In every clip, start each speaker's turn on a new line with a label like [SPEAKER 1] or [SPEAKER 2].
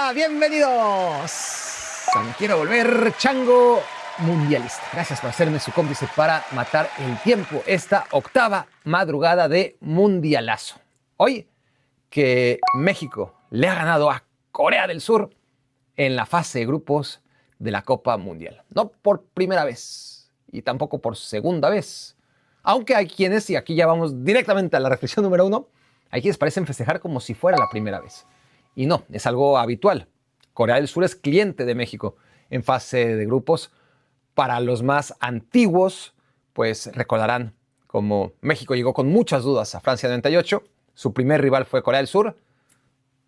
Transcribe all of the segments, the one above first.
[SPEAKER 1] Hola, bienvenidos. Me quiero volver chango mundialista. Gracias por hacerme su cómplice para matar el tiempo esta octava madrugada de mundialazo. Hoy que México le ha ganado a Corea del Sur en la fase de grupos de la Copa Mundial. No por primera vez y tampoco por segunda vez. Aunque hay quienes, y aquí ya vamos directamente a la reflexión número 1, hay quienes parecen festejar como si fuera la primera vez. Y no, es algo habitual. Corea del Sur es cliente de México en fase de grupos. Para los más antiguos, pues recordarán como México llegó con muchas dudas a Francia 98. Su primer rival fue Corea del Sur.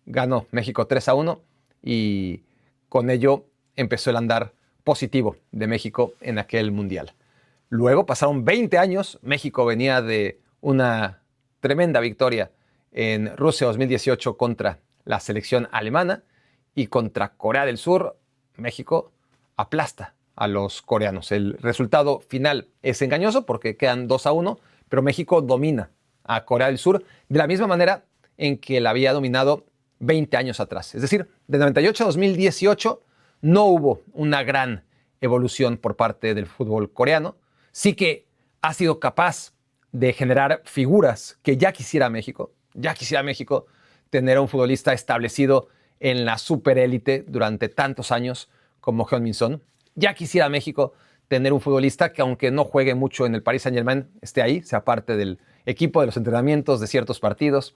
[SPEAKER 1] Ganó México 3-1 y con ello empezó el andar positivo de México en aquel mundial. Luego pasaron 20 años. México venía de una tremenda victoria en Rusia 2018 contra la selección alemana, y contra Corea del Sur, México aplasta a los coreanos. El resultado final es engañoso porque quedan 2-1, pero México domina a Corea del Sur de la misma manera en que la había dominado 20 años atrás. Es decir, de 98 a 2018 no hubo una gran evolución por parte del fútbol coreano. Sí que ha sido capaz de generar figuras que ya quisiera México tener a un futbolista establecido en la superélite durante tantos años como Heung-min Son. Ya quisiera México tener un futbolista que, aunque no juegue mucho en el Paris Saint-Germain, esté ahí, sea parte del equipo de los entrenamientos de ciertos partidos,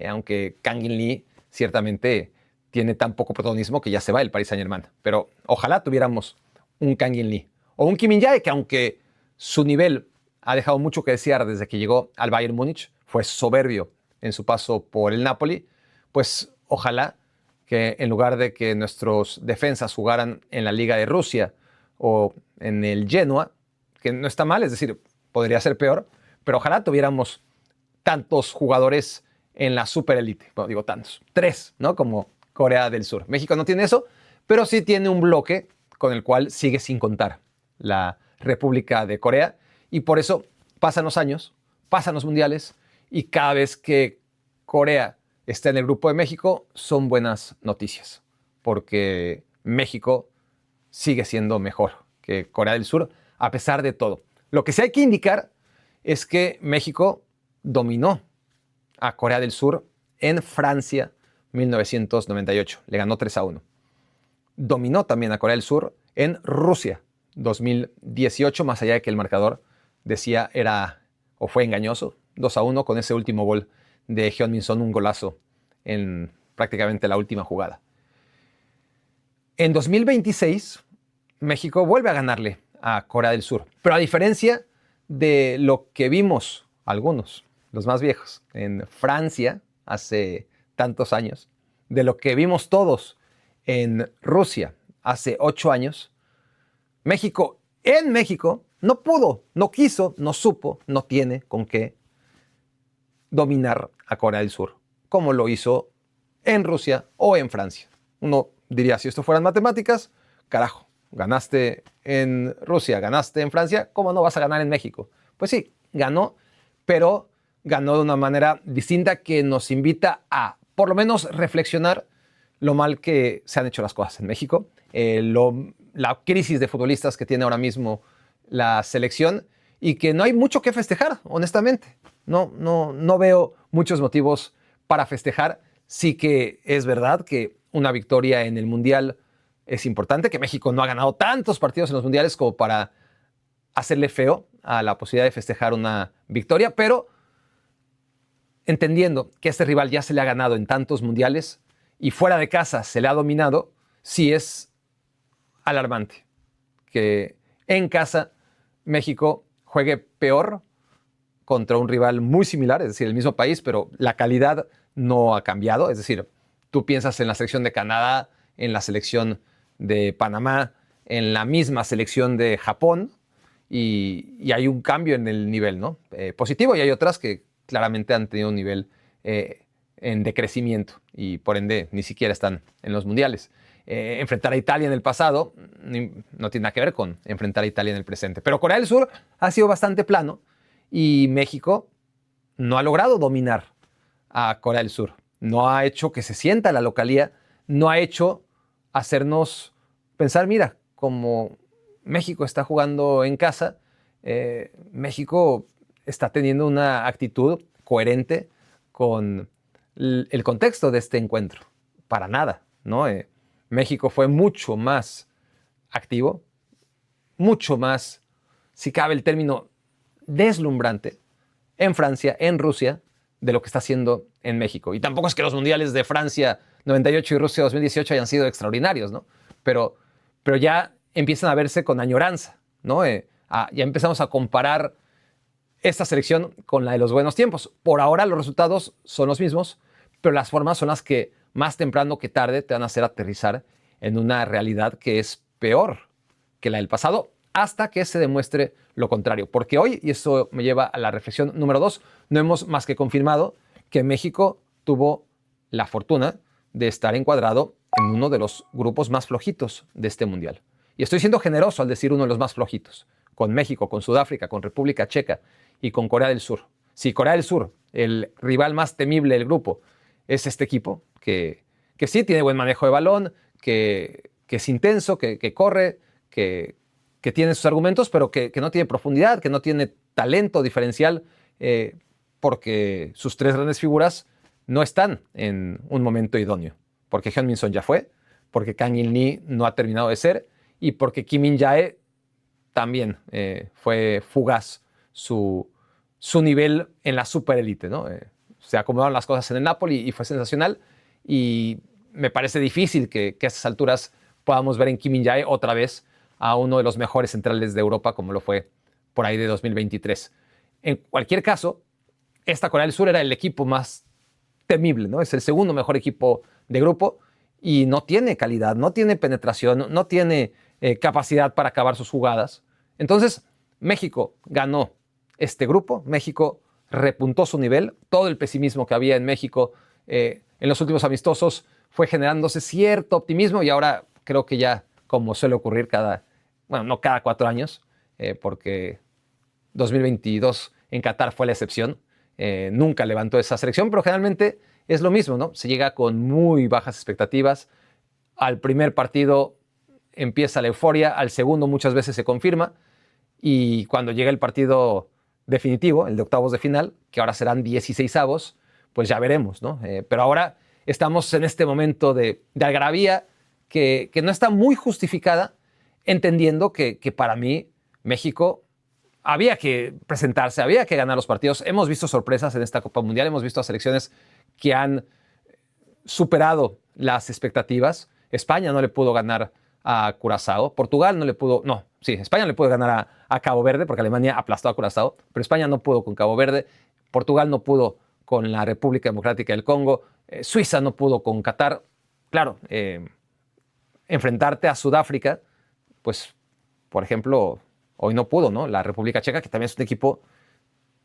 [SPEAKER 1] aunque Kang In-lee ciertamente tiene tan poco protagonismo que ya se va del Paris Saint-Germain. Pero ojalá tuviéramos un Kang In-lee o un Kim In-jae, que aunque su nivel ha dejado mucho que desear desde que llegó al Bayern Múnich, fue soberbio en su paso por el Napoli, pues ojalá que en lugar de que nuestros defensas jugaran en la Liga de Rusia o en el Genoa, que no está mal, es decir, podría ser peor, pero ojalá tuviéramos tantos jugadores en la superélite. Bueno, digo tantos, 3, ¿no? Como Corea del Sur. México no tiene eso, pero sí tiene un bloque con el cual sigue sin contar la República de Corea, y por eso pasan los años, pasan los mundiales, y cada vez que Corea está en el grupo de México son buenas noticias, porque México sigue siendo mejor que Corea del Sur a pesar de todo. Lo que sí hay que indicar es que México dominó a Corea del Sur en Francia 1998, le ganó 3-1. Dominó también a Corea del Sur en Rusia 2018, más allá de que el marcador decía era o fue engañoso, 2-1 con ese último gol de Heung-min Son, un golazo en prácticamente la última jugada. En 2026, México vuelve a ganarle a Corea del Sur, pero a diferencia de lo que vimos algunos, los más viejos, en Francia hace tantos años, de lo que vimos todos en Rusia hace 8 años, México en México no pudo, no quiso, no supo, no tiene con qué dominar a Corea del Sur, como lo hizo en Rusia o en Francia. Uno diría, si esto fueran matemáticas, carajo, ganaste en Rusia, ganaste en Francia, ¿cómo no vas a ganar en México? Pues sí, ganó, pero ganó de una manera distinta que nos invita a, por lo menos, reflexionar lo mal que se han hecho las cosas en México, la crisis de futbolistas que tiene ahora mismo la selección, y que no hay mucho que festejar, honestamente. No veo muchos motivos para festejar. Sí que es verdad que una victoria en el Mundial es importante, que México no ha ganado tantos partidos en los Mundiales como para hacerle feo a la posibilidad de festejar una victoria, pero entendiendo que este rival ya se le ha ganado en tantos Mundiales y fuera de casa se le ha dominado, sí es alarmante que en casa México juegue peor contra un rival muy similar, es decir, el mismo país, pero la calidad no ha cambiado. Es decir, tú piensas en la selección de Canadá, en la selección de Panamá, en la misma selección de Japón, y hay un cambio en el nivel, ¿no? Positivo, y hay otras que claramente han tenido un nivel en decrecimiento y por ende ni siquiera están en los mundiales. Enfrentar a Italia en el pasado no tiene nada que ver con enfrentar a Italia en el presente. Pero Corea del Sur ha sido bastante plano y México no ha logrado dominar a Corea del Sur. No ha hecho que se sienta la localía, no ha hecho hacernos pensar, mira, como México está jugando en casa, México está teniendo una actitud coherente con el contexto de este encuentro. Para nada, ¿no? México fue mucho más activo, mucho más, si cabe el término, deslumbrante en Francia, en Rusia, de lo que está haciendo en México. Y tampoco es que los mundiales de Francia 98 y Rusia 2018 hayan sido extraordinarios, ¿no? Pero ya empiezan a verse con añoranza, ¿no? Ya empezamos a comparar esta selección con la de los buenos tiempos. Por ahora los resultados son los mismos, pero las formas son las que más temprano que tarde te van a hacer aterrizar en una realidad que es peor que la del pasado, hasta que se demuestre lo contrario. Porque hoy, y eso me lleva a la reflexión número 2, no hemos más que confirmado que México tuvo la fortuna de estar encuadrado en uno de los grupos más flojitos de este mundial. Y estoy siendo generoso al decir uno de los más flojitos, con México, con Sudáfrica, con República Checa y con Corea del Sur. Si Corea del Sur, el rival más temible del grupo, es este equipo que sí tiene buen manejo de balón, que es intenso, que corre, que tiene sus argumentos, pero que no tiene profundidad, que no tiene talento diferencial, porque sus tres grandes figuras no están en un momento idóneo. Porque Heung-min Son ya fue, porque Kang Il-ni no ha terminado de ser, y porque Kim Min-jae también fue fugaz su nivel en la superélite, ¿no? Se acomodaron las cosas en el Napoli y fue sensacional, y me parece difícil que a estas alturas podamos ver en Kim Min-jae otra vez a uno de los mejores centrales de Europa como lo fue por ahí de 2023. En cualquier caso, esta Corea del Sur era el equipo más temible, ¿no? Es el segundo mejor equipo de grupo y no tiene calidad, no tiene penetración, no tiene capacidad para acabar sus jugadas. Entonces, México ganó este grupo, México repuntó su nivel, todo el pesimismo que había en México en los últimos amistosos fue generándose cierto optimismo y ahora creo que ya, como suele ocurrir no cada 4 años, porque 2022 en Qatar fue la excepción, nunca levantó esa selección, pero generalmente es lo mismo, ¿no? Se llega con muy bajas expectativas, al primer partido empieza la euforia, al segundo muchas veces se confirma, y cuando llega el partido definitivo, el de octavos de final, que ahora serán 16avos, pues ya veremos, ¿no? Pero ahora estamos en este momento de algarabía que no está muy justificada, entendiendo que para mí México había que presentarse, había que ganar los partidos. Hemos visto sorpresas en esta Copa Mundial, hemos visto a selecciones que han superado las expectativas. España no le pudo ganar a Curazao, Portugal no le pudo, no, sí, España le pudo ganar a Cabo Verde porque Alemania aplastó a Curazao, pero España no pudo con Cabo Verde, Portugal no pudo con la República Democrática del Congo, Suiza no pudo con Qatar. Claro, enfrentarte a Sudáfrica, pues, por ejemplo, hoy no pudo, ¿no? La República Checa, que también es un equipo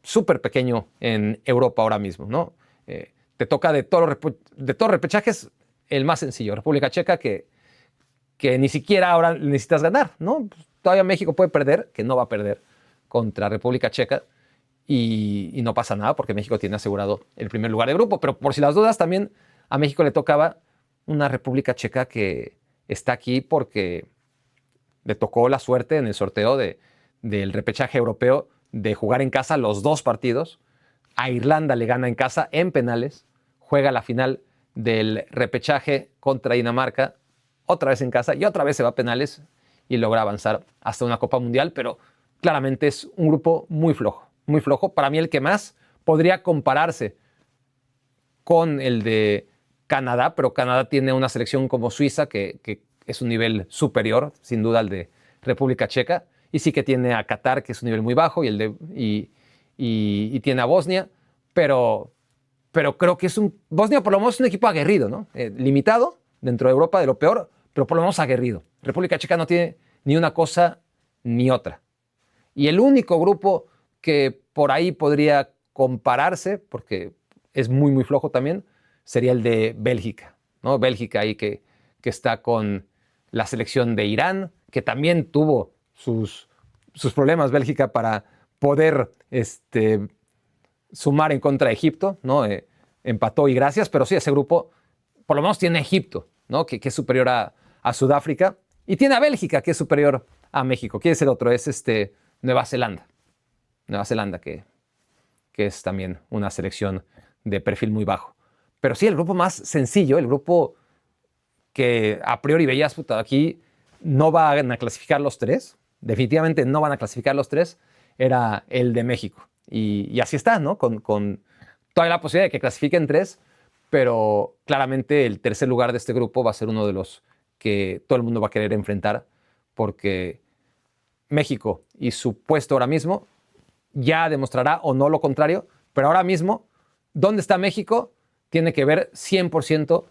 [SPEAKER 1] súper pequeño en Europa ahora mismo, ¿no? Te toca de todos los repechajes el más sencillo, República Checa, que ni siquiera ahora necesitas ganar, ¿no? Todavía México puede perder, que no va a perder contra República Checa, y no pasa nada porque México tiene asegurado el primer lugar de grupo, pero por si las dudas también a México le tocaba una República Checa que está aquí porque le tocó la suerte en el sorteo del repechaje europeo de jugar en casa los 2 partidos. A Irlanda le gana en casa en penales, juega la final del repechaje contra Dinamarca, otra vez en casa y otra vez se va a penales y logra avanzar hasta una Copa Mundial, pero claramente es un grupo muy flojo, muy flojo. Para mí el que más podría compararse con el de Canadá, pero Canadá tiene una selección como Suiza que es un nivel superior, sin duda, al de República Checa, y sí que tiene a Qatar, que es un nivel muy bajo, y tiene a Bosnia, pero creo que Bosnia por lo menos es un equipo aguerrido, ¿no? Limitado dentro de Europa de lo peor, pero por lo menos aguerrido. República Checa no tiene ni una cosa ni otra. Y el único grupo que por ahí podría compararse, porque es muy, muy flojo también, sería el de Bélgica, ¿no? Bélgica ahí que está con la selección de Irán, que también tuvo sus problemas Bélgica para poder sumar en contra de Egipto, ¿no? Empató y gracias, pero sí, ese grupo por lo menos tiene Egipto, ¿no? Que es superior a a Sudáfrica. Y tiene a Bélgica, que es superior a México. ¿Quién es el otro? Es Nueva Zelanda. Nueva Zelanda, que es también una selección de perfil muy bajo. Pero sí, el grupo más sencillo, el grupo que a priori veías, puta, aquí no van a clasificar los tres, definitivamente no van a clasificar los tres, era el de México. Y así está, ¿no? Con toda la posibilidad de que clasifiquen tres, pero claramente el tercer lugar de este grupo va a ser uno de los que todo el mundo va a querer enfrentar, porque México y su puesto ahora mismo ya demostrará o no lo contrario, pero ahora mismo, ¿dónde está México? Tiene que ver 100%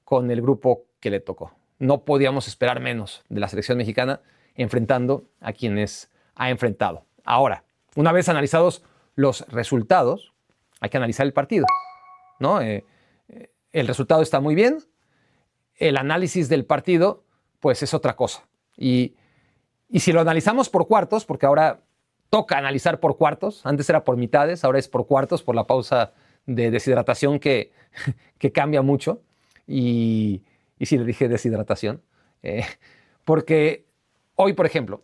[SPEAKER 1] con el grupo que le tocó. No podíamos esperar menos de la selección mexicana enfrentando a quienes ha enfrentado. Ahora, una vez analizados los resultados, hay que analizar el partido, ¿no? El resultado está muy bien, el análisis del partido, pues es otra cosa. Y si lo analizamos por cuartos, porque ahora toca analizar por cuartos, antes era por mitades, ahora es por cuartos, por la pausa de deshidratación que cambia mucho. Y sí, le dije deshidratación, porque hoy, por ejemplo,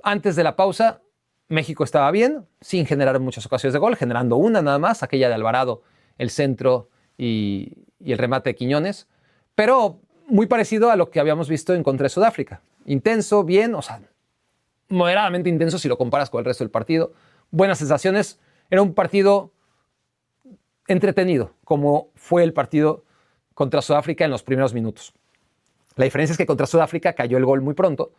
[SPEAKER 1] antes de la pausa, México estaba bien, sin generar muchas ocasiones de gol, generando una nada más, aquella de Alvarado, el centro y el remate de Quiñones, pero muy parecido a lo que habíamos visto en contra de Sudáfrica. Intenso, bien, o sea, moderadamente intenso si lo comparas con el resto del partido. Buenas sensaciones. Era un partido entretenido, como fue el partido contra Sudáfrica en los primeros minutos. La diferencia es que contra Sudáfrica cayó el gol muy pronto.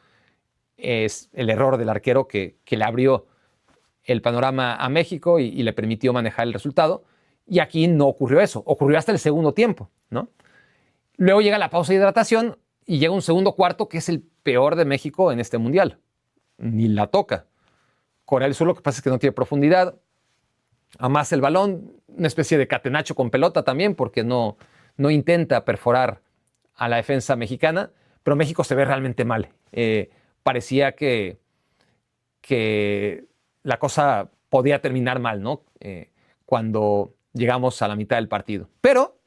[SPEAKER 1] Es el error del arquero que le abrió el panorama a México y le permitió manejar el resultado. Y aquí no ocurrió eso. Ocurrió hasta el segundo tiempo, ¿no? Luego llega la pausa de hidratación y llega un segundo cuarto que es el peor de México en este mundial. Ni la toca. Corea del Sur lo que pasa es que no tiene profundidad. Amasa el balón, una especie de catenacho con pelota también, porque no intenta perforar a la defensa mexicana, pero México se ve realmente mal. Parecía que la cosa podía terminar mal, ¿no? Cuando llegamos a la mitad del partido. Pero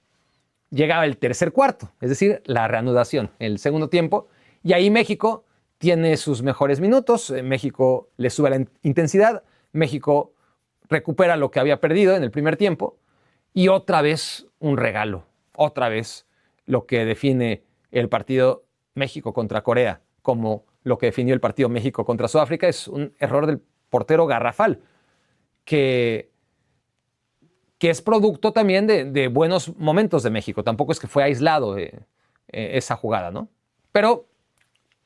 [SPEAKER 1] llegaba el tercer cuarto, es decir, la reanudación, el segundo tiempo, y ahí México tiene sus mejores minutos, México le sube la intensidad, México recupera lo que había perdido en el primer tiempo y otra vez un regalo, otra vez lo que define el partido México contra Corea como lo que definió el partido México contra Sudáfrica es un error del portero garrafal que es producto también de buenos momentos de México. Tampoco es que fue aislado esa jugada, ¿no? Pero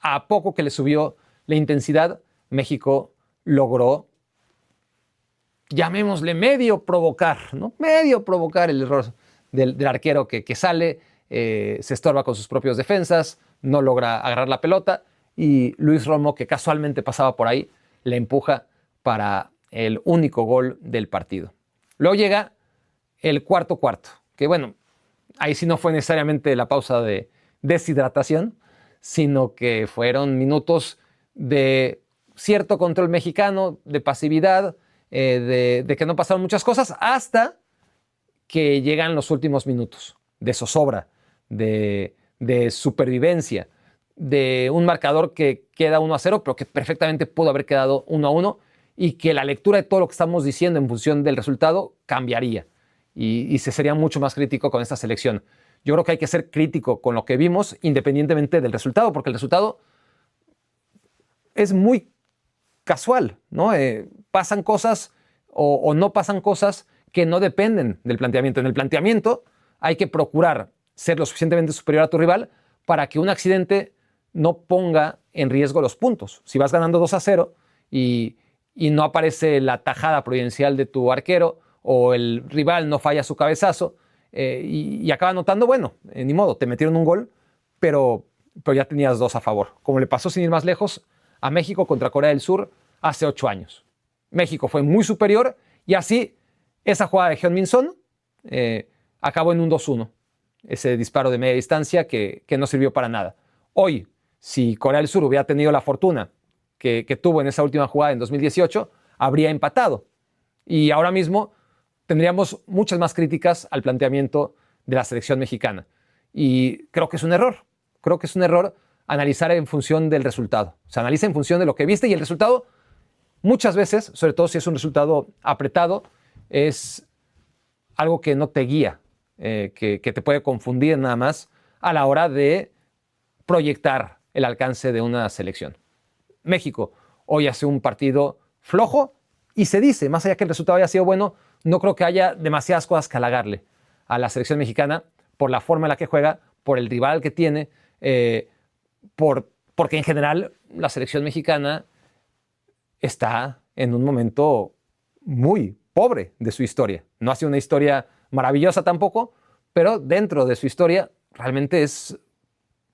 [SPEAKER 1] a poco que le subió la intensidad, México logró, llamémosle medio provocar, ¿no? Medio provocar el error del arquero que sale, se estorba con sus propios defensas, no logra agarrar la pelota y Luis Romo, que casualmente pasaba por ahí, le empuja para el único gol del partido. Luego llega el cuarto, que bueno, ahí sí no fue necesariamente la pausa de deshidratación, sino que fueron minutos de cierto control mexicano, de pasividad, de que no pasaron muchas cosas, hasta que llegan los últimos minutos de zozobra, de supervivencia, de un marcador que queda 1-0, pero que perfectamente pudo haber quedado 1-1 y que la lectura de todo lo que estamos diciendo en función del resultado cambiaría y se sería mucho más crítico con esta selección. Yo creo que hay que ser crítico con lo que vimos independientemente del resultado, porque el resultado es muy casual, ¿no? Pasan cosas o no pasan cosas que no dependen del planteamiento. En el planteamiento hay que procurar ser lo suficientemente superior a tu rival para que un accidente no ponga en riesgo los puntos. Si vas ganando 2-0 y no aparece la tajada providencial de tu arquero o el rival no falla su cabezazo y acaba anotando, bueno, ni modo, te metieron un gol, pero ya tenías 2 a favor. Como le pasó sin ir más lejos a México contra Corea del Sur hace 8 años. México fue muy superior y así esa jugada de Heung-min Son acabó en un 2-1. Ese disparo de media distancia que no sirvió para nada. Hoy, si Corea del Sur hubiera tenido la fortuna que tuvo en esa última jugada en 2018, habría empatado. Y ahora mismo tendríamos muchas más críticas al planteamiento de la selección mexicana. Y creo que es un error. creo que es un error analizar en función del resultado. O sea, analiza en función de lo que viste y el resultado muchas veces, sobre todo si es un resultado apretado, es algo que no te guía, que te puede confundir nada más a la hora de proyectar el alcance de una selección. México hoy hace un partido flojo y se dice, más allá que el resultado haya sido bueno, no creo que haya demasiadas cosas que halagarle a la selección mexicana por la forma en la que juega, por el rival que tiene, porque en general la selección mexicana está en un momento muy pobre de su historia. No ha sido una historia maravillosa tampoco, pero dentro de su historia realmente es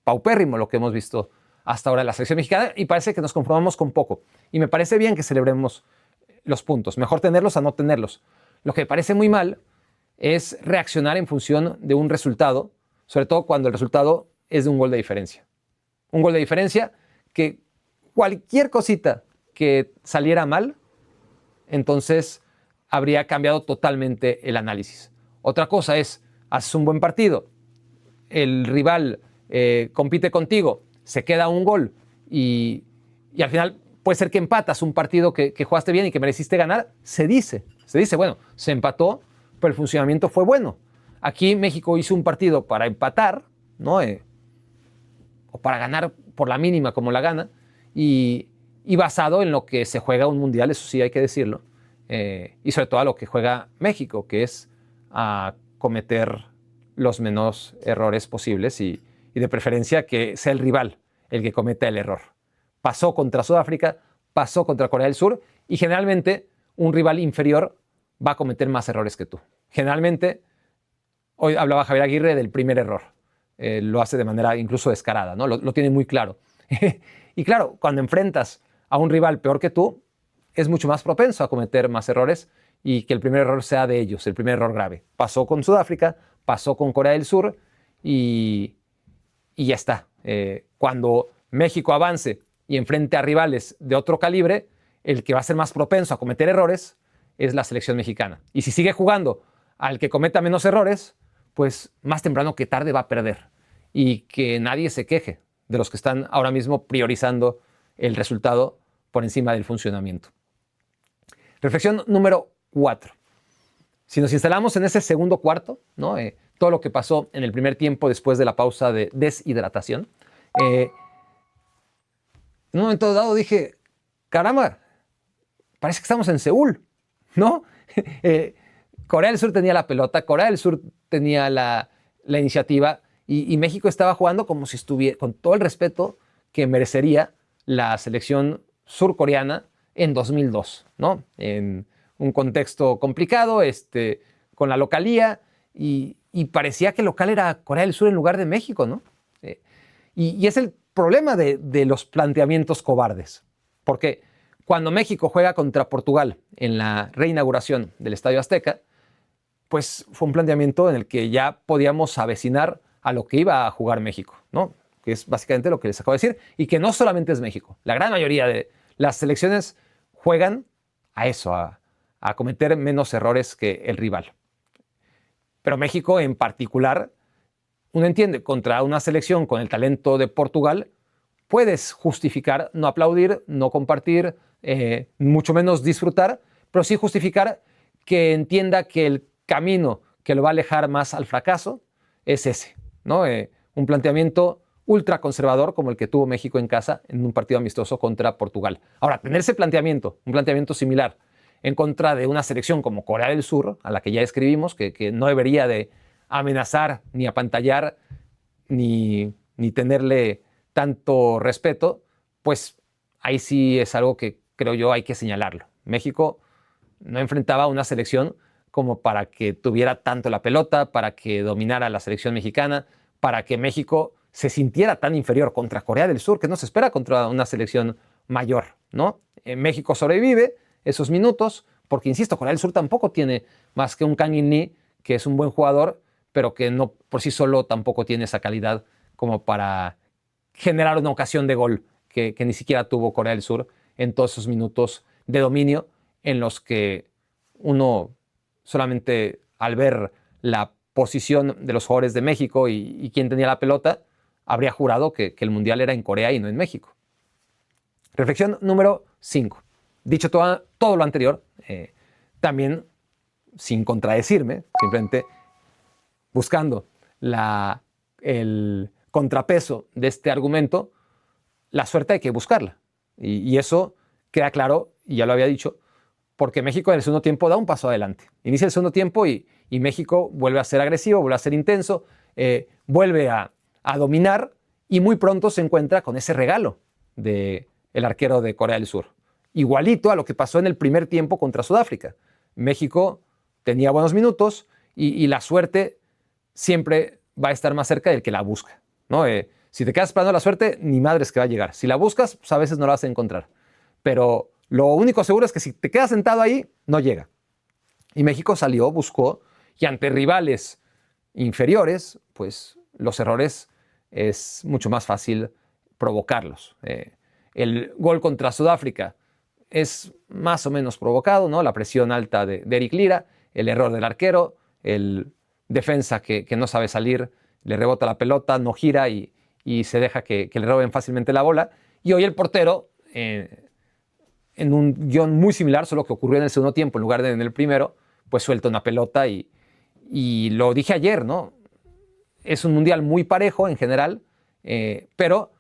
[SPEAKER 1] paupérrimo lo que hemos visto hasta ahora de la selección mexicana y parece que nos conformamos con poco. Y me parece bien que celebremos los puntos. Mejor tenerlos a no tenerlos. Lo que me parece muy mal es reaccionar en función de un resultado, sobre todo cuando el resultado es de un gol de diferencia. Un gol de diferencia que cualquier cosita que saliera mal, entonces habría cambiado totalmente el análisis. Otra cosa es, haces un buen partido, el rival compite contigo, se queda un gol y al final puede ser que empatas un partido que jugaste bien y que mereciste ganar, se dice, bueno, se empató, pero el funcionamiento fue bueno. Aquí México hizo un partido para empatar, ¿no? O para ganar por la mínima como la gana, y basado en lo que se juega un mundial, eso sí hay que decirlo, y sobre todo a lo que juega México, que es a cometer los menos errores posibles y de preferencia que sea el rival el que cometa el error. Pasó contra Sudáfrica, pasó contra Corea del Sur y generalmente un rival inferior va a cometer más errores que tú. Generalmente, hoy hablaba Javier Aguirre del primer error. Lo hace de manera incluso descarada, ¿no? Lo tiene muy claro. Y claro, cuando enfrentas a un rival peor que tú, es mucho más propenso a cometer más errores y que el primer error sea de ellos, el primer error grave. Pasó con Sudáfrica, pasó con Corea del Sur y ya está. Cuando México avance y enfrente a rivales de otro calibre, el que va a ser más propenso a cometer errores es la selección mexicana. Y si sigue jugando al que cometa menos errores, pues más temprano que tarde va a perder. Y que nadie se queje de los que están ahora mismo priorizando el resultado por encima del funcionamiento. Reflexión número 4. Si nos instalamos en ese segundo cuarto, ¿no? Todo lo que pasó en el primer tiempo después de la pausa de deshidratación, en un momento dado dije, caramba, parece que estamos en Seúl, ¿no? Corea del Sur tenía la pelota, Corea del Sur tenía la iniciativa y México estaba jugando como si estuviera, con todo el respeto que merecería la selección surcoreana en 2002, ¿no? En un contexto complicado, con la localía y parecía que el local era Corea del Sur en lugar de México, ¿no? Y es el problema de los planteamientos cobardes, porque cuando México juega contra Portugal en la reinauguración del Estadio Azteca, pues fue un planteamiento en el que ya podíamos avecinar a lo que iba a jugar México, ¿no? Que es básicamente lo que les acabo de decir, y que no solamente es México. La gran mayoría de las selecciones juegan a eso, a cometer menos errores que el rival. Pero México en particular, uno entiende, contra una selección con el talento de Portugal, puedes justificar no aplaudir, no compartir, mucho menos disfrutar, pero sí justificar que entienda que el camino que lo va a alejar más al fracaso es ese, ¿no? Un planteamiento ultra conservador como el que tuvo México en casa en un partido amistoso contra Portugal. Ahora, tener ese planteamiento, un planteamiento similar en contra de una selección como Corea del Sur, a la que ya escribimos, que no debería de amenazar, ni apantallar, ni tenerle tanto respeto, pues ahí sí es algo que creo yo hay que señalarlo. México no enfrentaba a una selección como para que tuviera tanto la pelota, para que dominara la selección mexicana, para que México se sintiera tan inferior contra Corea del Sur, que no se espera contra una selección mayor, ¿no? México sobrevive esos minutos, porque insisto, Corea del Sur tampoco tiene más que un Kang In-lee, que es un buen jugador, pero que no por sí solo tampoco tiene esa calidad como para generar una ocasión de gol que ni siquiera tuvo Corea del Sur en todos esos minutos de dominio en los que uno solamente al ver la posición de los jugadores de México y quién tenía la pelota, habría jurado que el Mundial era en Corea y no en México. Reflexión número 5. Dicho todo lo anterior, también sin contradecirme, simplemente buscando el contrapeso de este argumento, la suerte hay que buscarla. Y eso queda claro, y ya lo había dicho, porque México en el segundo tiempo da un paso adelante. Inicia el segundo tiempo y México vuelve a ser agresivo, vuelve a ser intenso, vuelve a dominar y muy pronto se encuentra con ese regalo del arquero de Corea del Sur. Igualito a lo que pasó en el primer tiempo contra Sudáfrica. México tenía buenos minutos y la suerte siempre va a estar más cerca del que la busca, ¿no? Si te quedas esperando la suerte, ni madres que va a llegar. Si la buscas, pues a veces no la vas a encontrar. Pero lo único seguro es que si te quedas sentado ahí, no llega. Y México salió, buscó, y ante rivales inferiores, pues los errores es mucho más fácil provocarlos. El gol contra Sudáfrica es más o menos provocado, ¿no? La presión alta de Eric Lira, el error del arquero, el defensa que no sabe salir, le rebota la pelota, no gira y se deja que le roben fácilmente la bola. Y hoy el portero, en un guión muy similar, solo que ocurrió en el segundo tiempo en lugar de en el primero, pues suelta una pelota y lo dije ayer, ¿no? Es un mundial muy parejo en general, pero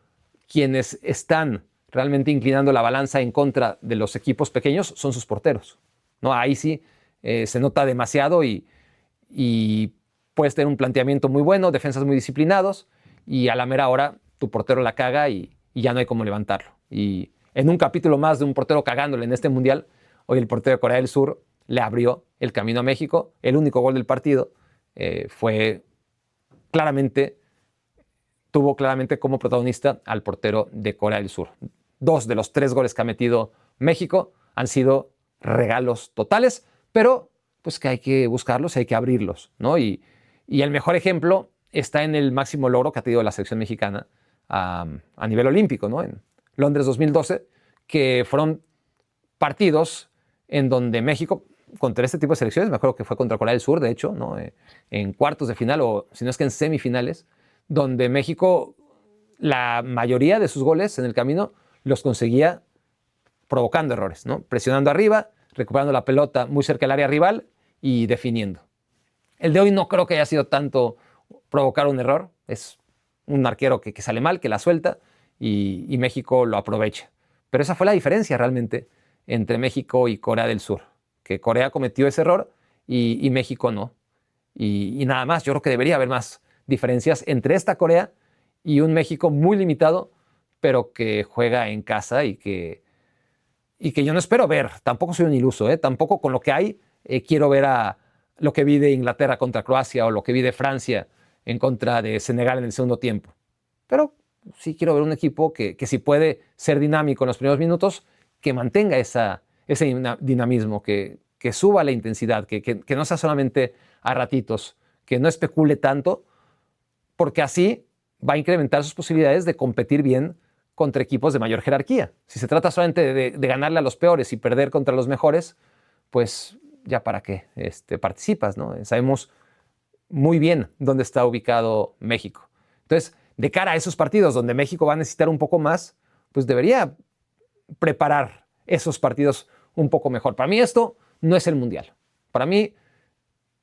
[SPEAKER 1] quienes están realmente inclinando la balanza en contra de los equipos pequeños son sus porteros, ¿no? Ahí sí se nota demasiado y puedes tener un planteamiento muy bueno, defensas muy disciplinados y a la mera hora tu portero la caga y ya no hay cómo levantarlo. Y en un capítulo más de un portero cagándole en este mundial, hoy el portero de Corea del Sur le abrió el camino a México. El único gol del partido tuvo claramente como protagonista al portero de Corea del Sur. 2 de los 3 goles que ha metido México han sido regalos totales, pero pues que hay que buscarlos, hay que abrirlos, ¿no? Y el mejor ejemplo está en el máximo logro que ha tenido la selección mexicana a nivel olímpico, ¿no? En Londres 2012, que fueron partidos en donde México, contra este tipo de selecciones, me acuerdo que fue contra Corea del Sur, de hecho, ¿no? En cuartos de final o si no es que en semifinales, donde México, la mayoría de sus goles en el camino los conseguía provocando errores, ¿no? Presionando arriba, recuperando la pelota muy cerca del área rival y definiendo. El de hoy no creo que haya sido tanto provocar un error, es un arquero que sale mal, que la suelta y México lo aprovecha. Pero esa fue la diferencia realmente entre México y Corea del Sur, que Corea cometió ese error y México no. Y nada más, yo creo que debería haber más diferencias entre esta Corea y un México muy limitado, pero que juega en casa y que yo no espero ver. Tampoco soy un iluso, tampoco con lo que hay quiero ver a lo que vi de Inglaterra contra Croacia o lo que vi de Francia en contra de Senegal en el segundo tiempo. Pero sí quiero ver un equipo que si puede ser dinámico en los primeros minutos, que mantenga ese dinamismo, que suba la intensidad, que no sea solamente a ratitos, que no especule tanto, porque así va a incrementar sus posibilidades de competir bien contra equipos de mayor jerarquía. Si se trata solamente de ganarle a los peores y perder contra los mejores, pues ya para qué participas, ¿no? Sabemos muy bien dónde está ubicado México. Entonces, de cara a esos partidos donde México va a necesitar un poco más, pues debería preparar esos partidos un poco mejor. Para mí esto no es el Mundial. Para mí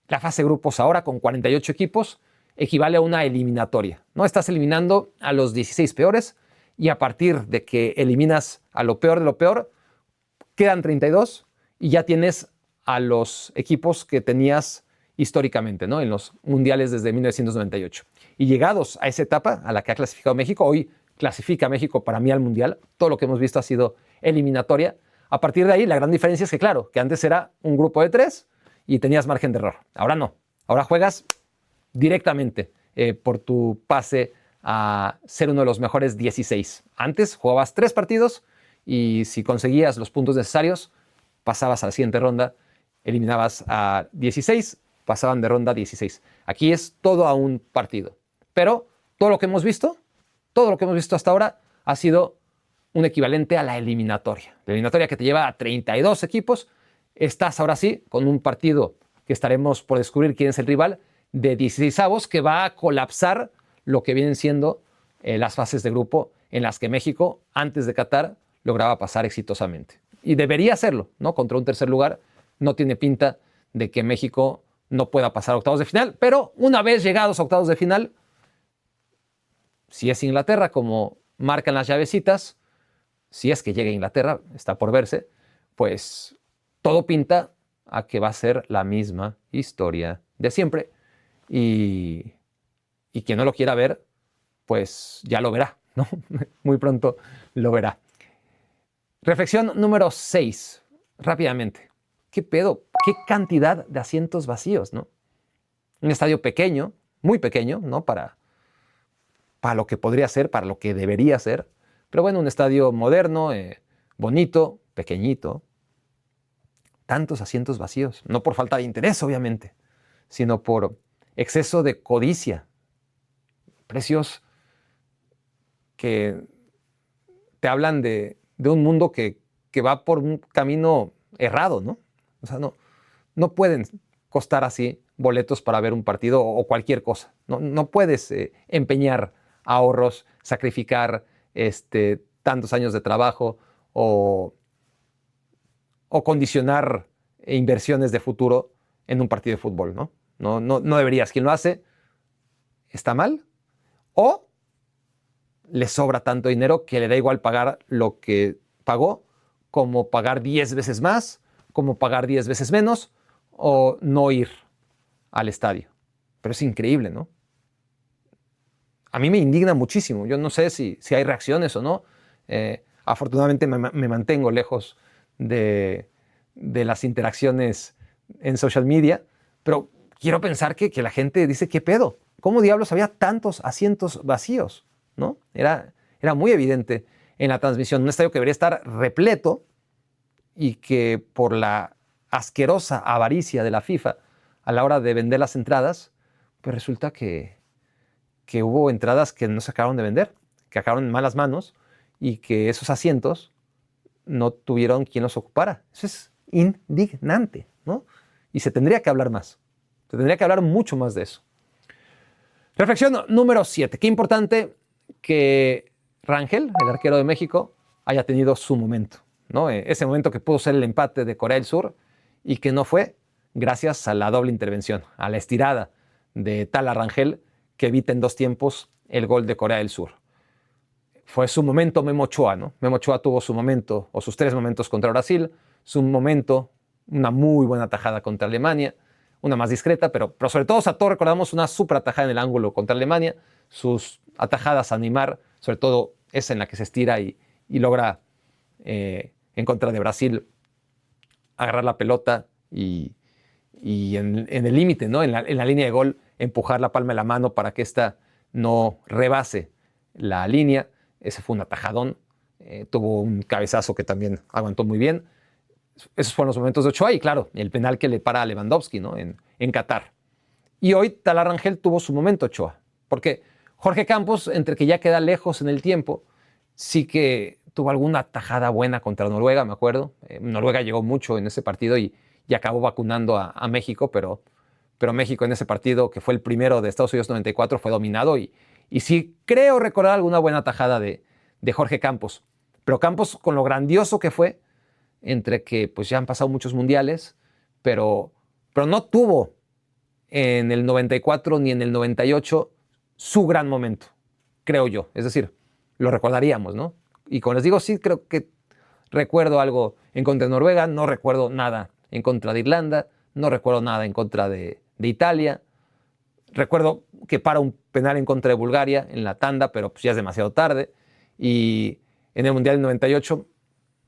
[SPEAKER 1] la fase de grupos ahora con 48 equipos equivale a una eliminatoria, ¿no? Estás eliminando a los 16 peores y a partir de que eliminas a lo peor de lo peor, quedan 32 y ya tienes a los equipos que tenías históricamente, ¿no? En los mundiales desde 1998. Y llegados a esa etapa a la que ha clasificado México, hoy clasifica México para mí al mundial, todo lo que hemos visto ha sido eliminatoria. A partir de ahí, la gran diferencia es que, claro, que antes era un grupo de 3 y tenías margen de error. Ahora no. Ahora juegas directamente por tu pase a ser uno de los mejores 16. Antes jugabas 3 partidos y si conseguías los puntos necesarios, pasabas a la siguiente ronda, eliminabas a 16, pasaban de ronda a 16. Aquí es todo a un partido. Pero todo lo que hemos visto hasta ahora ha sido un equivalente a la eliminatoria. La eliminatoria que te lleva a 32 equipos. Estás ahora sí con un partido que estaremos por descubrir quién es el rival de 16avos que va a colapsar lo que vienen siendo las fases de grupo en las que México, antes de Qatar, lograba pasar exitosamente. Y debería hacerlo, ¿no? Contra un tercer lugar. No tiene pinta de que México no pueda pasar a octavos de final, pero una vez llegados a octavos de final, si es Inglaterra, como marcan las llavecitas, si es que llega a Inglaterra, está por verse, pues todo pinta a que va a ser la misma historia de siempre. Y quien no lo quiera ver, pues ya lo verá, ¿no? Muy pronto lo verá. Reflexión número 6, rápidamente. ¿Qué pedo? ¿Qué cantidad de asientos vacíos, no? Un estadio pequeño, muy pequeño, ¿no? Para lo que podría ser, para lo que debería ser. Pero bueno, un estadio moderno, bonito, pequeñito. Tantos asientos vacíos. No por falta de interés, obviamente, sino por exceso de codicia. Precios que te hablan de un mundo que va por un camino errado, ¿no? O sea, no pueden costar así boletos para ver un partido o cualquier cosa. No puedes empeñar ahorros, sacrificar tantos años de trabajo o condicionar inversiones de futuro en un partido de fútbol, ¿no? No deberías. Quien lo hace está mal o le sobra tanto dinero que le da igual pagar lo que pagó, como pagar 10 veces más, como pagar 10 veces menos, o no ir al estadio. Pero es increíble, ¿no? A mí me indigna muchísimo. Yo no sé si hay reacciones o no. Afortunadamente me mantengo lejos de las interacciones en social media, pero quiero pensar que la gente dice, ¿qué pedo? ¿Cómo diablos había tantos asientos vacíos? ¿No? Era muy evidente en la transmisión. Un estadio que debería estar repleto y que por la asquerosa avaricia de la FIFA a la hora de vender las entradas, pues resulta que hubo entradas que no se acabaron de vender, que acabaron en malas manos y que esos asientos no tuvieron quien los ocupara. Eso es indignante, ¿no? Y se tendría que hablar más. Se tendría que hablar mucho más de eso. Reflexión número 7. Qué importante que Rangel, el arquero de México, haya tenido su momento, ¿no? Ese momento que pudo ser el empate de Corea del Sur y que no fue gracias a la doble intervención, a la estirada de Tala Rangel que evita en 2 tiempos el gol de Corea del Sur. Fue su momento Memo Ochoa, ¿no? Memo Ochoa tuvo su momento, o sus 3 momentos contra Brasil, su momento, una muy buena tajada contra Alemania, una más discreta, pero sobre todo, todos recordamos una súper atajada en el ángulo contra Alemania, sus atajadas a Neymar, sobre todo esa en la que se estira y logra en contra de Brasil agarrar la pelota y en el límite, ¿no? en la línea de gol, empujar la palma de la mano para que ésta no rebase la línea. Ese fue un atajadón. Tuvo un cabezazo que también aguantó muy bien. Esos fueron los momentos de Ochoa y, claro, el penal que le para a Lewandowski, ¿no? en Qatar. Y hoy Tala Rangel tuvo su momento Ochoa, porque Jorge Campos, entre que ya queda lejos en el tiempo, sí que tuvo alguna tajada buena contra Noruega, me acuerdo. Noruega llegó mucho en ese partido y acabó vacunando a México, pero México en ese partido, que fue el primero de Estados Unidos 94, fue dominado y sí creo recordar alguna buena tajada de Jorge Campos. Pero Campos, con lo grandioso que fue, entre que pues ya han pasado muchos mundiales, pero no tuvo en el 94 ni en el 98 su gran momento, creo yo. Es decir, lo recordaríamos, ¿no? Y como les digo, sí creo que recuerdo algo en contra de Noruega, no recuerdo nada en contra de Irlanda, no recuerdo nada en contra de Italia. Recuerdo que para un penal en contra de Bulgaria en la tanda, pero pues ya es demasiado tarde. Y en el Mundial del 98,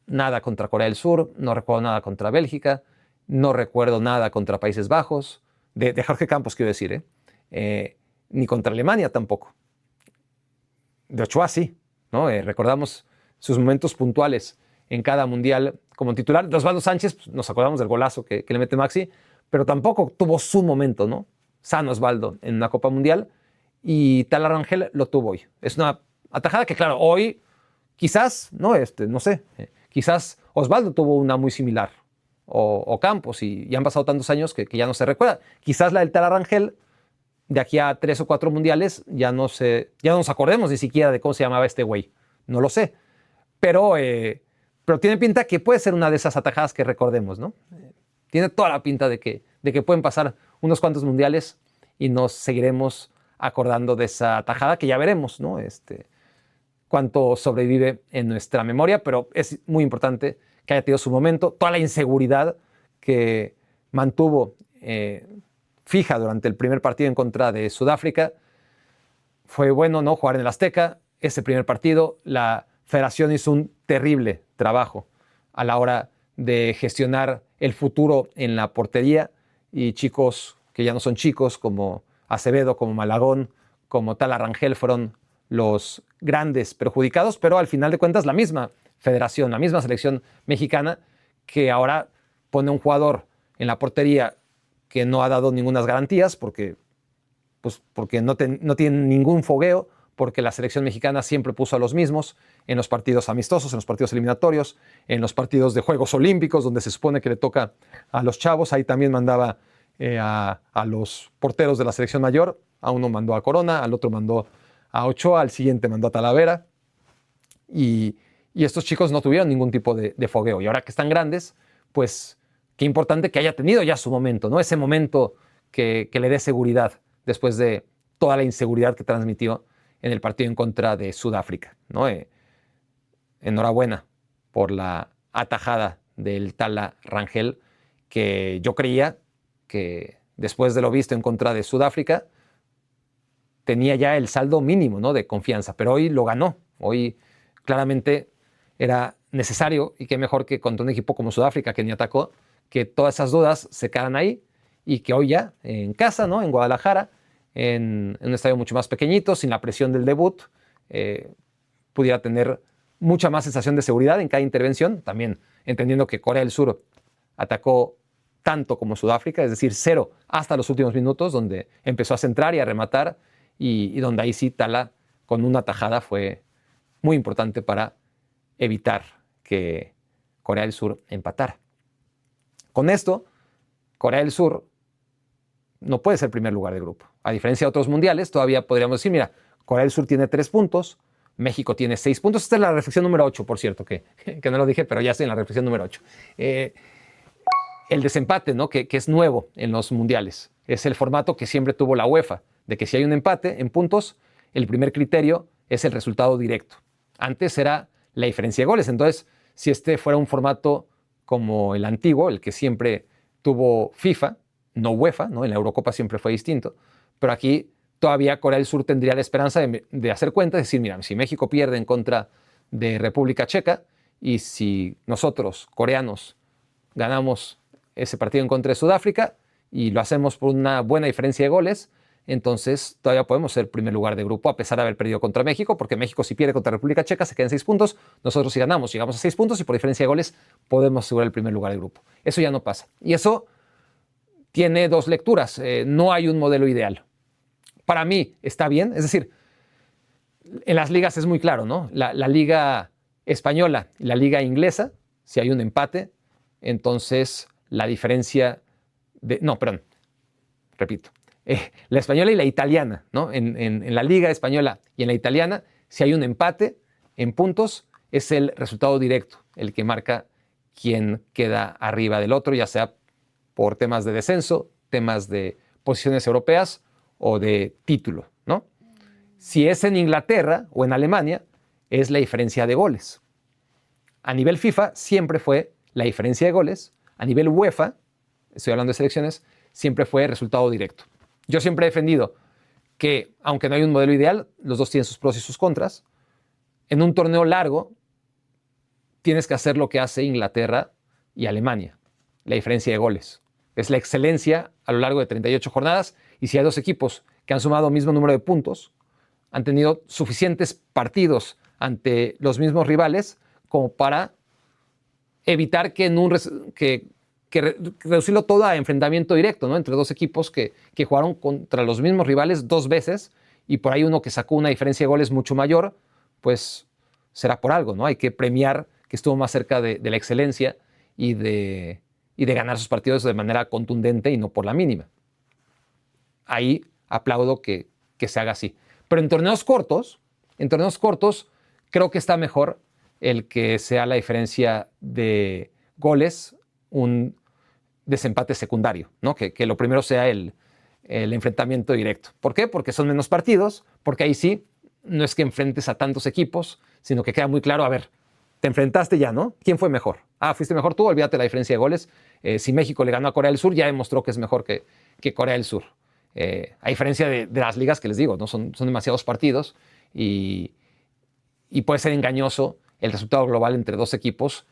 [SPEAKER 1] nada contra Corea del Sur, no recuerdo nada contra Bélgica, no recuerdo nada contra Países Bajos, de Jorge Campos quiero decir, ni contra Alemania tampoco. De Ochoa sí, ¿no? Recordamos sus momentos puntuales en cada mundial como titular. De Osvaldo Sánchez, pues, nos acordamos del golazo que le mete Maxi, pero tampoco tuvo su momento, ¿no? Sano Osvaldo en una Copa Mundial y Tala Rangel lo tuvo hoy. Es una atajada que, claro, hoy quizás, no sé, quizás Osvaldo tuvo una muy similar o Campos y han pasado tantos años que ya no se recuerda. Quizás la del Tala Rangel de aquí a 3 o 4 mundiales ya no nos acordemos ni siquiera de cómo se llamaba este güey. No lo sé. Pero tiene pinta que puede ser una de esas atajadas que recordemos, ¿no? Tiene toda la pinta de que pueden pasar unos cuantos mundiales y nos seguiremos acordando de esa atajada que ya veremos, ¿no? Cuánto sobrevive en nuestra memoria, pero es muy importante que haya tenido su momento. Toda la inseguridad que mantuvo fija durante el primer partido en contra de Sudáfrica. Fue bueno, ¿no?, jugar en el Azteca. Ese primer partido, la Federación hizo un terrible trabajo a la hora de gestionar el futuro en la portería, y chicos que ya no son chicos como Acevedo, como Malagón, como Tala Rangel fueron los grandes perjudicados, pero al final de cuentas la misma federación, la misma selección mexicana, que ahora pone un jugador en la portería que no ha dado ninguna garantías porque no tiene ningún fogueo, porque la selección mexicana siempre puso a los mismos en los partidos amistosos, en los partidos eliminatorios, en los partidos de Juegos Olímpicos, donde se supone que le toca a los chavos. Ahí también mandaba a los porteros de la selección mayor. A uno mandó a Corona, al otro mandó a Ochoa, al siguiente mandó a Talavera. Y estos chicos no tuvieron ningún tipo de fogueo. Y ahora que están grandes, pues qué importante que haya tenido ya su momento, ¿no? Ese momento que le dé seguridad después de toda la inseguridad que transmitió en el partido en contra de Sudáfrica, ¿no? Enhorabuena por la atajada del Tala Rangel, que yo creía que después de lo visto en contra de Sudáfrica tenía ya el saldo mínimo, ¿no?, de confianza, pero hoy lo ganó. Hoy claramente era necesario, y qué mejor que contra un equipo como Sudáfrica, que ni atacó, que todas esas dudas se quedaran ahí y que hoy ya en casa, ¿no?, en Guadalajara, en un estadio mucho más pequeñito, sin la presión del debut, pudiera tener mucha más sensación de seguridad en cada intervención, también entendiendo que Corea del Sur atacó tanto como Sudáfrica, es decir, 0 hasta los últimos minutos, donde empezó a centrar y a rematar, y donde ahí sí Tala con una tajada fue muy importante para evitar que Corea del Sur empatara. Con esto, Corea del Sur no puede ser primer lugar de grupo. A diferencia de otros mundiales, todavía podríamos decir, mira, Corea del Sur tiene 3 puntos, México tiene 6 puntos. Esta es la reflexión número 8, por cierto, que no lo dije, pero ya estoy en la reflexión número 8. El desempate, ¿no?, que es nuevo en los mundiales. Es el formato que siempre tuvo la UEFA, de que si hay un empate en puntos, el primer criterio es el resultado directo. Antes era la diferencia de goles. Entonces, si este fuera un formato como el antiguo, el que siempre tuvo FIFA, no UEFA, ¿no?, en la Eurocopa siempre fue distinto, pero aquí todavía Corea del Sur tendría la esperanza de hacer cuentas, es decir, mira, si México pierde en contra de República Checa, y si nosotros, coreanos, ganamos ese partido en contra de Sudáfrica y lo hacemos por una buena diferencia de goles, entonces todavía podemos ser primer lugar de grupo a pesar de haber perdido contra México, porque México, si pierde contra República Checa, se quedan 6 puntos. Nosotros, si ganamos, llegamos a 6 puntos y por diferencia de goles podemos asegurar el primer lugar de grupo. Eso ya no pasa. Y eso tiene 2 lecturas. No hay un modelo ideal. Para mí está bien, es decir, en las ligas es muy claro, ¿no? La liga española y la liga inglesa, si hay un empate, entonces la diferencia de... No, perdón, repito. La española y la italiana, ¿no? En la liga española y en la italiana, si hay un empate en puntos, es el resultado directo el que marca quién queda arriba del otro, ya sea por temas de descenso, temas de posiciones europeas o de título, ¿no? Si es en Inglaterra o en Alemania, es la diferencia de goles. A nivel FIFA siempre fue la diferencia de goles. A nivel UEFA, estoy hablando de selecciones, siempre fue resultado directo. Yo siempre he defendido que, aunque no hay un modelo ideal, los dos tienen sus pros y sus contras. En un torneo largo, tienes que hacer lo que hace Inglaterra y Alemania, la diferencia de goles. Es la excelencia a lo largo de 38 jornadas, y si hay 2 equipos que han sumado el mismo número de puntos, han tenido suficientes partidos ante los mismos rivales como para evitar que reducirlo todo a enfrentamiento directo, ¿no?, entre 2 equipos que jugaron contra los mismos rivales 2 veces, y por ahí uno que sacó una diferencia de goles mucho mayor, pues será por algo, ¿no? Hay que premiar que estuvo más cerca de la excelencia y de ganar sus partidos de manera contundente y no por la mínima. Ahí aplaudo que se haga así. Pero en torneos cortos, creo que está mejor el que sea la diferencia de goles un desempate secundario, ¿no? Que lo primero sea el enfrentamiento directo. ¿Por qué? Porque son menos partidos, porque ahí sí, no es que enfrentes a tantos equipos, sino que queda muy claro, a ver, te enfrentaste ya, ¿no? ¿Quién fue mejor? Fuiste mejor tú, olvídate la diferencia de goles. Si México le ganó a Corea del Sur, ya demostró que es mejor que Corea del Sur. A diferencia de las ligas que les digo, ¿no? Son demasiados partidos y puede ser engañoso el resultado global entre dos equipos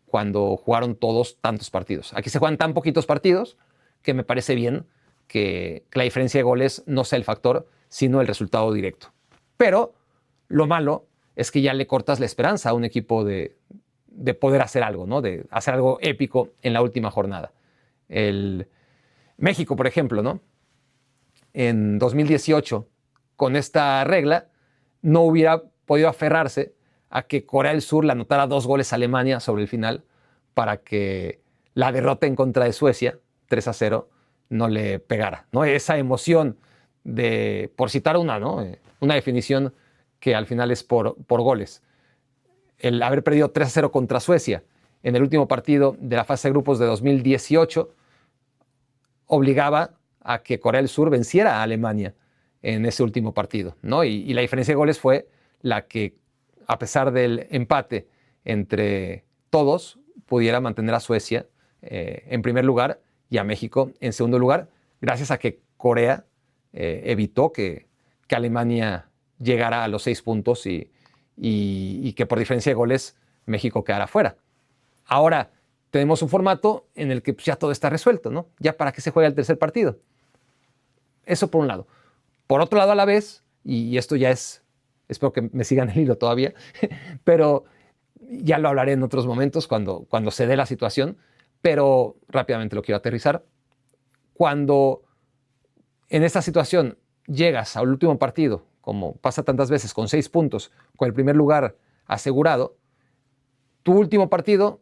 [SPEAKER 1] cuando jugaron todos tantos partidos. Aquí se juegan tan poquitos partidos que me parece bien que la diferencia de goles no sea el factor, sino el resultado directo. Pero lo malo es que ya le cortas la esperanza a un equipo de poder hacer algo, ¿no? De hacer algo épico en la última jornada. El México, por ejemplo, ¿no? En 2018, con esta regla, no hubiera podido aferrarse a que Corea del Sur le anotara 2 goles a Alemania sobre el final para que la derrota en contra de Suecia, 3-0, no le pegara, ¿no? Esa emoción de, por citar una, ¿no? Una definición que al final es por goles. El haber perdido 3-0 contra Suecia en el último partido de la fase de grupos de 2018 obligaba a que Corea del Sur venciera a Alemania en ese último partido, ¿no? Y la diferencia de goles fue la que, a pesar del empate entre todos, pudiera mantener a Suecia en primer lugar y a México en segundo lugar, gracias a que Corea evitó que Alemania llegara a los 6 puntos y que por diferencia de goles México quedara fuera. Ahora tenemos un formato en el que pues, ya todo está resuelto, ¿no? Ya para qué se juega el tercer partido. Eso por un lado. Por otro lado, a la vez, y esto ya es, espero que me sigan el hilo todavía, pero ya lo hablaré en otros momentos cuando se dé la situación, pero rápidamente lo quiero aterrizar. Cuando en esta situación llegas al último partido, como pasa tantas veces, con 6 puntos, con el primer lugar asegurado, tu último partido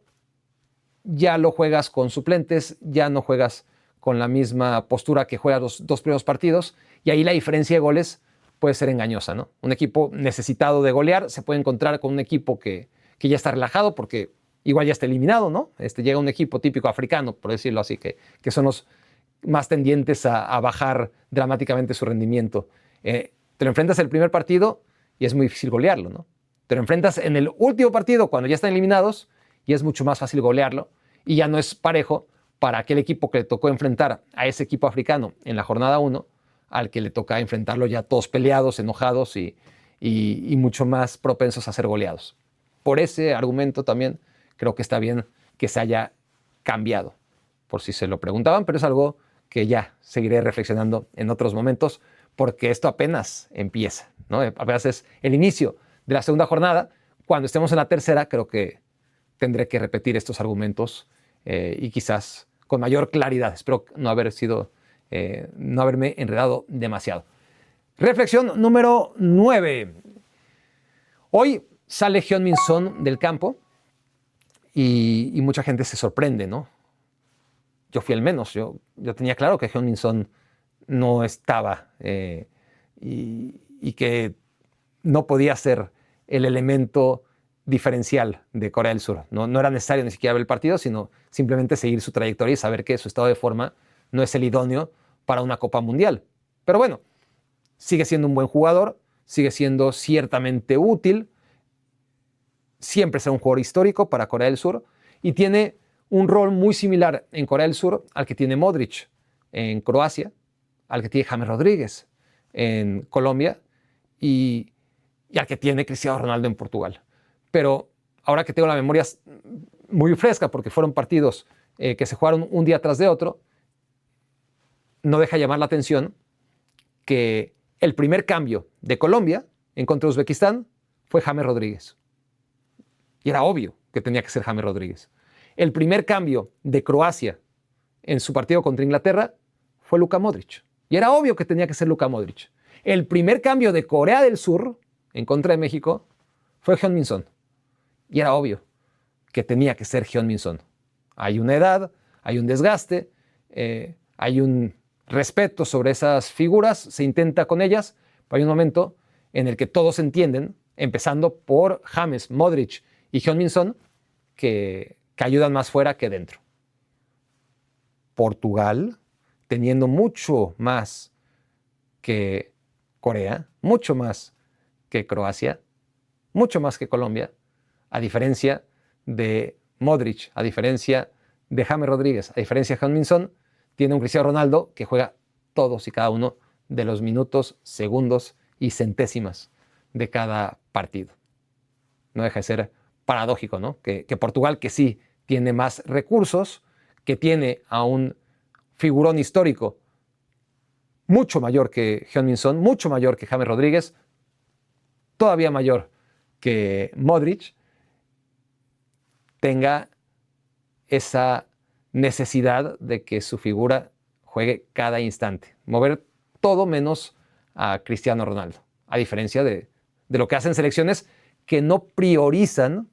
[SPEAKER 1] ya lo juegas con suplentes, ya no juegas con la misma postura que juegas los 2 primeros partidos, y ahí la diferencia de goles puede ser engañosa, ¿no? Un equipo necesitado de golear se puede encontrar con un equipo que ya está relajado porque igual ya está eliminado, ¿no? Llega un equipo típico africano, por decirlo así, que son los más tendientes a bajar dramáticamente su rendimiento. Te lo enfrentas en el primer partido y es muy difícil golearlo, ¿no? Te lo enfrentas en el último partido cuando ya están eliminados y es mucho más fácil golearlo y ya no es parejo para aquel equipo que le tocó enfrentar a ese equipo africano en la jornada 1 al que le toca enfrentarlo ya todos peleados, enojados y mucho más propensos a ser goleados. Por ese argumento también creo que está bien que se haya cambiado, por si se lo preguntaban, pero es algo que ya seguiré reflexionando en otros momentos porque esto apenas empieza, ¿no? Apenas es el inicio de la segunda jornada. Cuando estemos en la tercera, creo que tendré que repetir estos argumentos y quizás con mayor claridad. Espero no haberme enredado demasiado. Reflexión número 9. Hoy sale Heung-min Son del campo y mucha gente se sorprende, ¿no? Yo fui el menos. Yo tenía claro que Heung-min Son no estaba y que no podía ser el elemento diferencial de Corea del Sur. No era necesario ni siquiera ver el partido, sino simplemente seguir su trayectoria y saber que su estado de forma no es el idóneo para una Copa Mundial. Pero bueno, sigue siendo un buen jugador, sigue siendo ciertamente útil, siempre será un jugador histórico para Corea del Sur y tiene un rol muy similar en Corea del Sur al que tiene Modric en Croacia, al que tiene James Rodríguez en Colombia y al que tiene Cristiano Ronaldo en Portugal. Pero ahora que tengo la memoria muy fresca porque fueron partidos que se jugaron un día tras de otro, no deja llamar la atención que el primer cambio de Colombia en contra de Uzbekistán fue James Rodríguez. Y era obvio que tenía que ser James Rodríguez. El primer cambio de Croacia en su partido contra Inglaterra fue Luka Modric. Y era obvio que tenía que ser Luka Modric. El primer cambio de Corea del Sur en contra de México fue Heung-min Son. Y era obvio que tenía que ser Heung-min Son. Hay una edad, hay un desgaste, hay un respeto sobre esas figuras, se intenta con ellas, pero hay un momento en el que todos entienden, empezando por James, Modric y Heung-min Son, que ayudan más fuera que dentro. Portugal, teniendo mucho más que Corea, mucho más que Croacia, mucho más que Colombia, a diferencia de Modric, a diferencia de James Rodríguez, a diferencia de Heung-min Son, tiene un Cristiano Ronaldo que juega todos y cada uno de los minutos, segundos y centésimas de cada partido. No deja de ser paradójico, ¿no? Que Portugal, que sí tiene más recursos, que tiene a un figurón histórico mucho mayor que Heung-min Son, mucho mayor que James Rodríguez, todavía mayor que Modric, tenga esa necesidad de que su figura juegue cada instante, mover todo menos a Cristiano Ronaldo, a diferencia de lo que hacen selecciones que no priorizan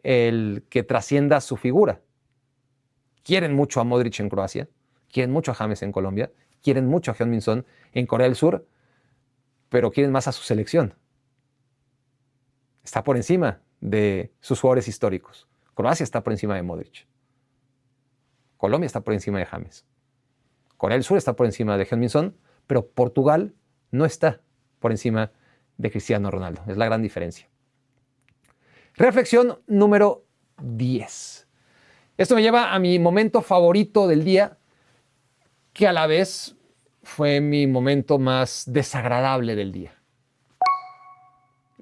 [SPEAKER 1] el que trascienda su figura. Quieren mucho a Modric en Croacia, quieren mucho a James en Colombia, quieren mucho a Heung-min Son en Corea del Sur, pero quieren más a su selección. Está por encima de sus jugadores históricos. Croacia está por encima de Modric. Colombia está por encima de James. Corea del Sur está por encima de Heung-min Son, pero Portugal no está por encima de Cristiano Ronaldo. Es la gran diferencia. Reflexión número 10. Esto me lleva a mi momento favorito del día, que a la vez fue mi momento más desagradable del día.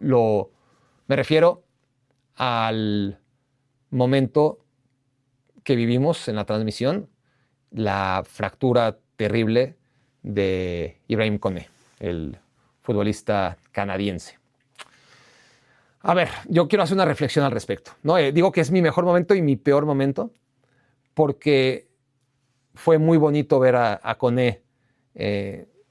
[SPEAKER 1] Me refiero al momento que vivimos en la transmisión, la fractura terrible de Ibrahim Koné, el futbolista canadiense. A ver, yo quiero hacer una reflexión al respecto, ¿no? Digo que es mi mejor momento y mi peor momento, porque fue muy bonito ver a Koné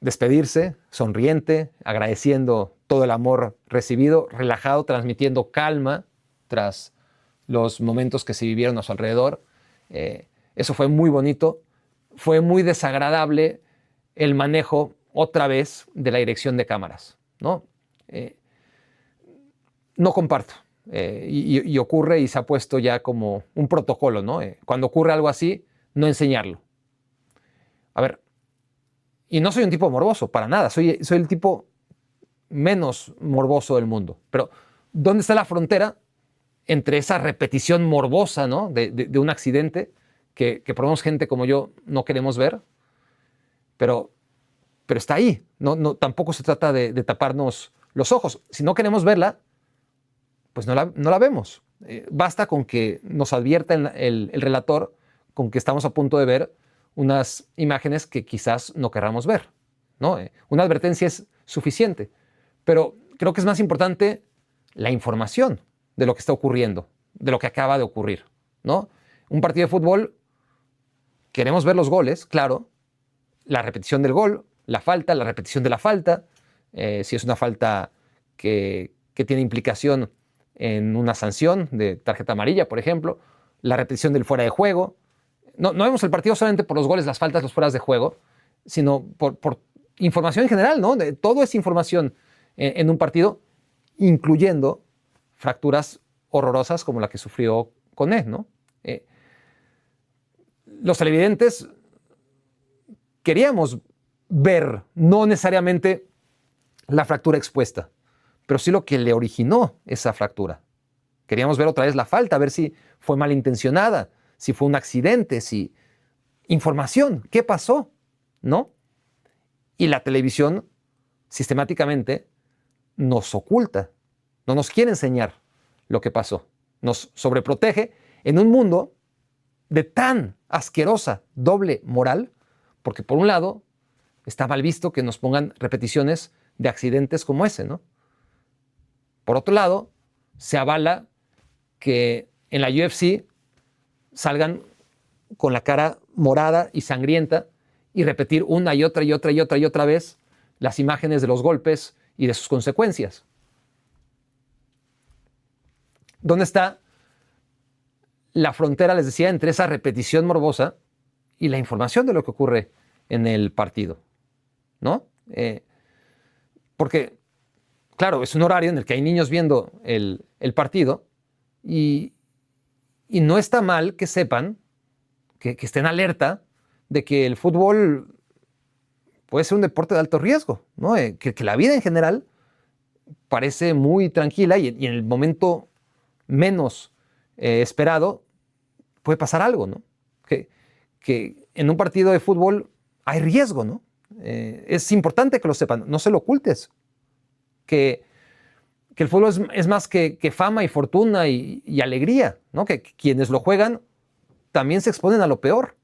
[SPEAKER 1] despedirse, sonriente, agradeciendo todo el amor recibido, relajado, transmitiendo calma tras los momentos que se vivieron a su alrededor. Eso fue muy bonito. Fue muy desagradable el manejo, otra vez, de la dirección de cámaras, ¿no? No comparto. Y ocurre y se ha puesto ya como un protocolo, ¿no? Cuando ocurre algo así, no enseñarlo. A ver, y no soy un tipo morboso, para nada. Soy el tipo menos morboso del mundo. Pero, ¿dónde está la frontera entre esa repetición morbosa, ¿no? de un accidente que por lo menos gente como yo no queremos ver? Pero está ahí. No, tampoco se trata de taparnos los ojos. Si no queremos verla, pues no la vemos. Basta con que nos advierta el relator con que estamos a punto de ver unas imágenes que quizás no querramos ver, ¿no? Una advertencia es suficiente, pero creo que es más importante la información de lo que está ocurriendo, de lo que acaba de ocurrir, ¿no? Un partido de fútbol, queremos ver los goles, claro, la repetición del gol, la falta, la repetición de la falta, si es una falta que tiene implicación en una sanción de tarjeta amarilla, por ejemplo, la repetición del fuera de juego. No vemos el partido solamente por los goles, las faltas, los fueras de juego, sino por información en general, ¿no? Todo es información en un partido, incluyendo fracturas horrorosas como la que sufrió Koné, ¿no? Los televidentes queríamos ver, no necesariamente la fractura expuesta, pero sí lo que le originó esa fractura. Queríamos ver otra vez la falta, a ver si fue malintencionada, si fue un accidente, si... Información, ¿qué pasó? ¿No? Y la televisión sistemáticamente nos oculta, no nos quiere enseñar lo que pasó. Nos sobreprotege en un mundo de tan asquerosa doble moral, porque por un lado está mal visto que nos pongan repeticiones de accidentes como ese, ¿no? Por otro lado, se avala que en la UFC salgan con la cara morada y sangrienta y repetir una y otra y otra y otra y otra vez las imágenes de los golpes y de sus consecuencias. ¿Dónde está la frontera, les decía, entre esa repetición morbosa y la información de lo que ocurre en el partido, ¿no? Porque, claro, es un horario en el que hay niños viendo el partido y no está mal que sepan, que estén alerta de que el fútbol puede ser un deporte de alto riesgo, ¿no? Que la vida en general parece muy tranquila y en el momento menos esperado puede pasar algo, ¿no? Que en un partido de fútbol hay riesgo, ¿no? Es importante que lo sepan, no se lo ocultes. Que el fútbol es más que fama y fortuna y alegría, ¿no? Que quienes lo juegan también se exponen a lo peor.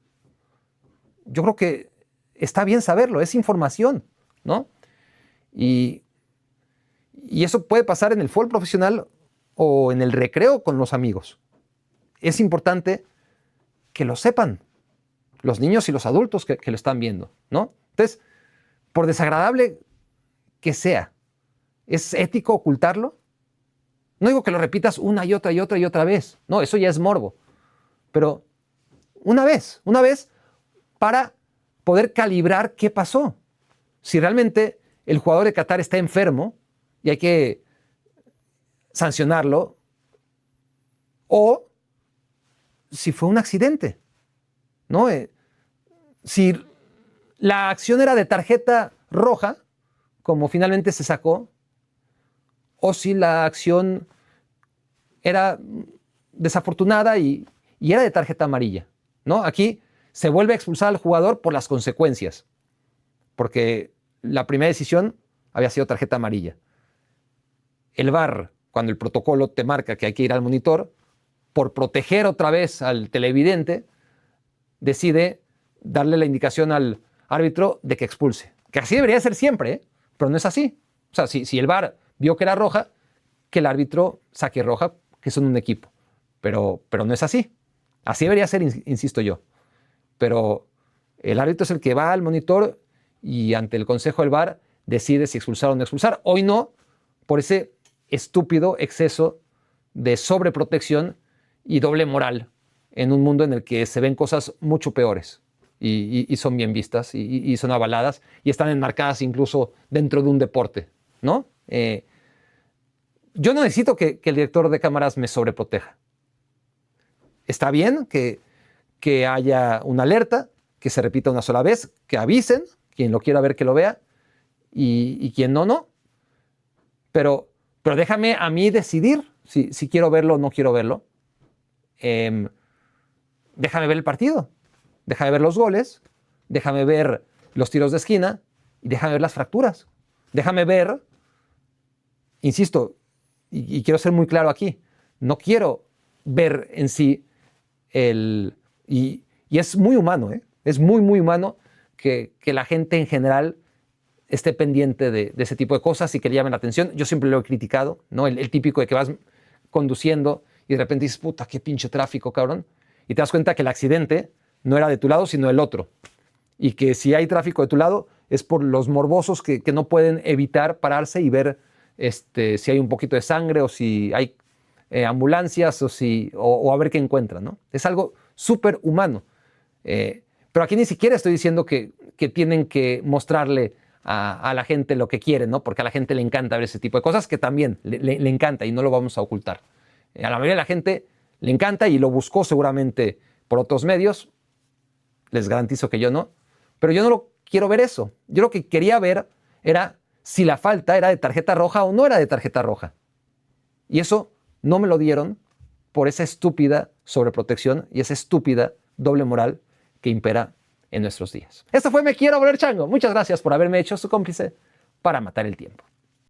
[SPEAKER 1] Yo creo que está bien saberlo, es información, ¿no? Y eso puede pasar en el fútbol profesional o en el recreo con los amigos. Es importante que lo sepan los niños y los adultos que lo están viendo, ¿no? Entonces, por desagradable que sea, ¿es ético ocultarlo? No digo que lo repitas una y otra y otra y otra vez. No, eso ya es morbo. Pero una vez para poder calibrar qué pasó. Si realmente el jugador de Qatar está enfermo y hay que sancionarlo, o si fue un accidente, ¿no? Si la acción era de tarjeta roja, como finalmente se sacó, o si la acción era desafortunada y era de tarjeta amarilla, ¿no? Aquí se vuelve a expulsar al jugador por las consecuencias, porque la primera decisión había sido tarjeta amarilla. El VAR, cuando el protocolo te marca que hay que ir al monitor, por proteger otra vez al televidente, decide darle la indicación al árbitro de que expulse. Que así debería ser siempre, ¿eh? Pero no es así. O sea, si el VAR vio que era roja, que el árbitro saque roja, que son un equipo. Pero no es así. Así debería ser, insisto yo. Pero el árbitro es el que va al monitor y ante el consejo del VAR decide si expulsar o no expulsar. Hoy no, por ese estúpido exceso de sobreprotección y doble moral en un mundo en el que se ven cosas mucho peores y son bien vistas y son avaladas y están enmarcadas incluso dentro de un deporte, ¿no? Yo no necesito que el director de cámaras me sobreproteja. Está bien que haya una alerta, que se repita una sola vez, que avisen, quien lo quiera ver que lo vea y quien no. Pero déjame a mí decidir si quiero verlo o no quiero verlo. Déjame ver el partido, déjame ver los goles, déjame ver los tiros de esquina y déjame ver las fracturas. Déjame ver, insisto, y quiero ser muy claro aquí, no quiero ver en sí y es muy humano, es muy, muy humano que la gente en general esté pendiente de ese tipo de cosas y que le llamen la atención. Yo siempre lo he criticado, ¿no? El típico de que vas conduciendo y de repente dices, puta, qué pinche tráfico, cabrón. Y te das cuenta que el accidente no era de tu lado, sino del otro. Y que si hay tráfico de tu lado es por los morbosos que no pueden evitar pararse y ver si hay un poquito de sangre o si hay ambulancias o a ver qué encuentran, ¿no? Es algo súper humano. Pero aquí ni siquiera estoy diciendo que tienen que mostrarle a la gente lo que quieren, ¿no? Porque a la gente le encanta ver ese tipo de cosas, que también le encanta y no lo vamos a ocultar. A la mayoría de la gente le encanta y lo buscó seguramente por otros medios. Les garantizo que yo no. Pero yo no lo quiero ver eso. Yo lo que quería ver era si la falta era de tarjeta roja o no era de tarjeta roja. Y eso no me lo dieron por esa estúpida sobreprotección y esa estúpida doble moral que impera en nuestros días. Esto fue Me Quiero Volver Chango. Muchas gracias por haberme hecho su cómplice para matar el tiempo.